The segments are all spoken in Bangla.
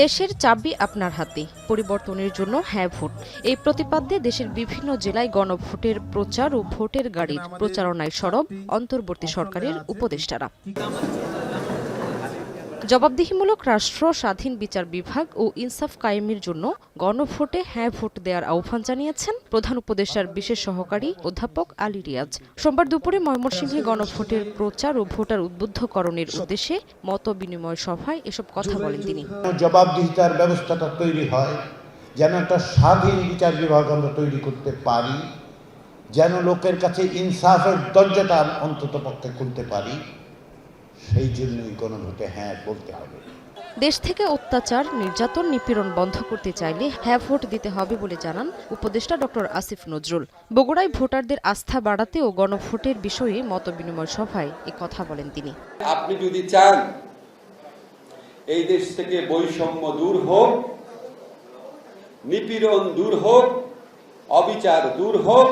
দেশের চাবি আপনার হাতে, পরিবর্তনের জন্য হ্যাঁ ভোট। এই প্রতিপাদ্যে দেশের বিভিন্ন জেলায় গণভোটের প্রচার ও ভোটের গাড়ির প্রচারণায় সরব অন্তর্বর্তী সরকারের উপদেষ্টারা। জবাবদিহিমূলক রাষ্ট্র, স্বাধীন বিচার বিভাগ ও ইনসাফ কায়েমের জন্য গণভোটে হ্যাঁ ভোট দেওয়ার আহ্বান জানিয়েছেন প্রধান উপদেষ্টার বিশেষ সহকারী অধ্যাপক আলী রিয়াজ। সোমবার দুপুরে ময়মনসিংহে গণভোটের প্রচার ও ভোটার উদ্বুদ্ধকরণের উদ্দেশ্যে মত বিনিময় সভায় এসব কথা বলেন তিনি। জবাবদিহিতার ব্যবস্থাটা তৈরি হয়, যেন একটা স্বাধীন বিচার বিভাগ আমরা তৈরি করতে পারি, যেন লোকের কাছে ইনসাফের দরজাটা অন্তত পক্ষে খুলতে পারি, সেই জন্যই গণভোটে হ্যাঁ বলতে হবে। দেশ থেকে অত্যাচার, নির্যাতন, নিপীড়ন বন্ধ করতে চাইলে হ্যাঁ ভোট দিতে হবে বলে জানান উপদেষ্টা ডক্টর আসিফ নজরুল। বগুড়ায় ভোটারদের আস্থা বাড়াতে ও গণভোটের বিষয়ে মতবিনিময় সভায় এ কথা বলেন তিনি। আপনি যদি চান এই দেশ থেকে বৈষম্য দূর হোক, নিপীড়ন দূর হোক, অবিচার দূর হোক,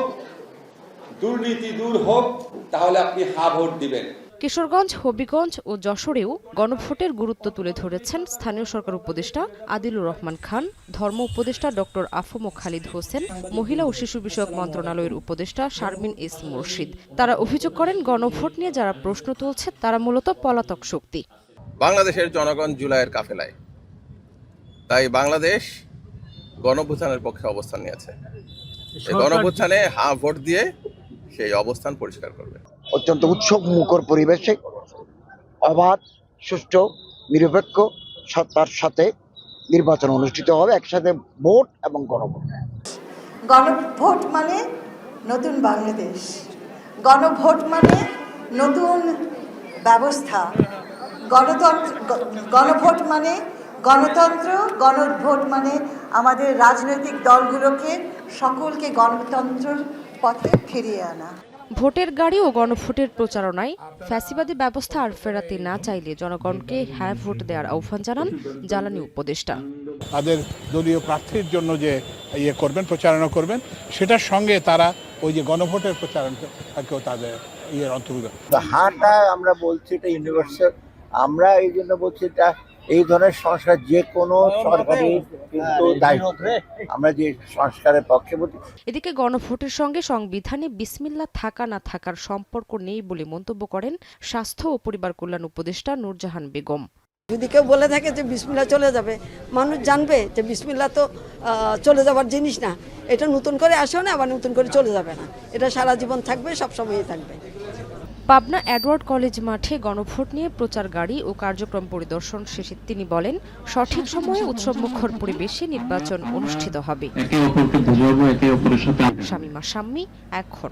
দুর্নীতি দূর হোক, তাহলে আপনি হ্যাঁ ভোট দিবেন। কিশোরগঞ্জ, হবিগঞ্জ ও যশোরেও গণভোটের গুরুত্ব তুলে ধরেছেন স্থানীয় সরকার উপদেষ্টা আদিলুর রহমান খান, ধর্ম উপদেষ্টা ডক্টর আফম খালিদ হোসেন, মহিলা ও শিশু বিষয়ক মন্ত্রণালয়ের উপদেষ্টা শারমিন এস মুর্শিদ। তারা অভিযোগ করেন, গণভোট নিয়ে যারা প্রশ্ন তুলছে তারা মূলত পলাতক শক্তি। বাংলাদেশের জনগণ জুলাইয়ের কাফেলায়, তাই বাংলাদেশ গণভোটানের পক্ষে অবস্থান নিয়েছে। এই গণভোটানে হ্যাঁ ভোট দিয়ে সেই অবস্থান পরিষ্কার করবে। অত্যন্ত উৎসব মুখর পরিবেশে অবাধ, সুষ্ঠু, নিরপেক্ষ সত্তার সাথে নির্বাচন অনুষ্ঠিত হবে, একসাথে ভোট এবং গণভোট। গণভোট মানে নতুন বাংলাদেশ, গণভোট মানে নতুন ব্যবস্থা, গণভোট মানে গণতন্ত্র, গণভোট মানে আমাদের রাজনৈতিক দলগুলোকে সকলকে গণতন্ত্রের পথে ফিরিয়ে আনা। ভোটের গাড়ি ও গণভোটের প্রচারণায় ফ্যাসিবাদী ব্যবস্থা আর ফেরাতে না চাইলে জনগণকে হ্যাঁ ভোট দেওয়ার আহ্বান জানান জ্বালানি উপদেষ্টা। তাদের দলীয় প্রার্থীর জন্য যে করবেন, প্রচারণা করবেন, সেটার সঙ্গে তারা ওই যে গণভোটের প্রচারণাকেও তাদের অন্তর্ভুক্ত। হাঁটা আমরা বলছি এটা ইউনিভার্সাল, আমরা এই জন্য বলছি এটা এই ধরনের সংস্কার যে কোনো সরকারি কিন্তু দায়িত্ব, আমরা যে সংস্কারের পক্ষে বলছি। এদিকে গণভোটের সঙ্গে সংবিধানে বিসমিল্লাহ থাকা না থাকার সম্পর্ক নেই বলে মন্তব্য করেন স্বাস্থ্য ও পরিবার কল্যাণ উপদেষ্টা নূরজাহান বেগম। যদি কেউ বলে থাকে যে বিসমিল্লাহ চলে যাবে, মানুষ জানবে যে বিসমিল্লাহ তো চলে যাবার জিনিস না, এটা নতুন করে আসেও না, আবার নতুন করে চলে যাবে না, এটা সারা জীবন থাকবে, সবসময়ই থাকবে। পাবনা এডওয়ার্ড কলেজ মাঠে গণভোট নিয়ে প্রচার গাড়ি ও কার্যক্রম পরিদর্শন শেষে তিনি বলেন, সঠিক সময়ে উৎসবমুখর পরিবেশে নির্বাচন অনুষ্ঠিত হবে। শামীমা শাম্মী, এখন।